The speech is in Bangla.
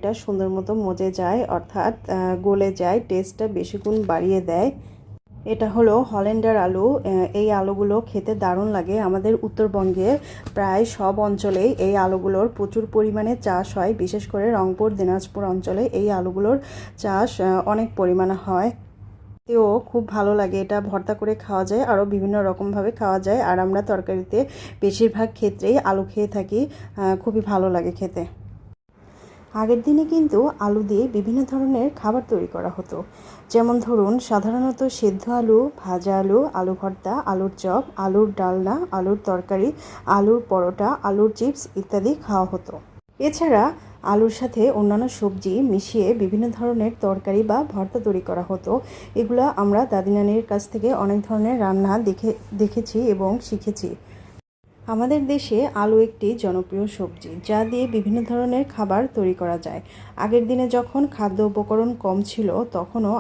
অনেকটা সুন্দর মতো মজে যায়, অর্থাৎ গলে যায়, টেস্টটা বেশি গুণ বাড়িয়ে দেয়। এটা হলো হল্যান্ডার আলু। এই আলুগুলো খেতে দারুণ লাগে। আমাদের উত্তরবঙ্গে প্রায় সব অঞ্চলেই এই আলুগুলোর প্রচুর পরিমাণে চাষ হয়। বিশেষ করে রংপুর, দিনাজপুর অঞ্চলে এই আলুগুলোর চাষ অনেক পরিমাণে হয়। তেও খুব ভালো লাগে, এটা ভর্তা করে খাওয়া যায়, আরও বিভিন্ন রকমভাবে খাওয়া যায়। আর আমরা তরকারিতে বেশিরভাগ ক্ষেত্রেই আলু খেয়ে থাকি, খুবই ভালো লাগে খেতে। আগের দিনে কিন্তু আলু দিয়ে বিভিন্ন ধরনের খাবার তৈরি করা হতো। যেমন ধরুন, সাধারণত সেদ্ধ আলু, ভাজা আলু, আলু ভর্তা, আলুর চপ, আলুর ডালনা, আলুর তরকারি, আলুর পরোটা, আলুর চিপস ইত্যাদি খাওয়া হতো। এছাড়া আলুর সাথে অন্যান্য সবজি মিশিয়ে বিভিন্ন ধরনের তরকারি বা ভর্তা তৈরি করা হতো। এগুলো আমরা দাদি নানির কাছ থেকে অনেক ধরনের রান্না দেখেছি এবং শিখেছি। আমাদের দেশে আলু একটি জনপ্রিয় সবজি, যা দিয়ে বিভিন্ন ধরনের খাবার তৈরি করা যায়। আগের দিনে যখন খাদ্য উপকরণ কম ছিল, তখনও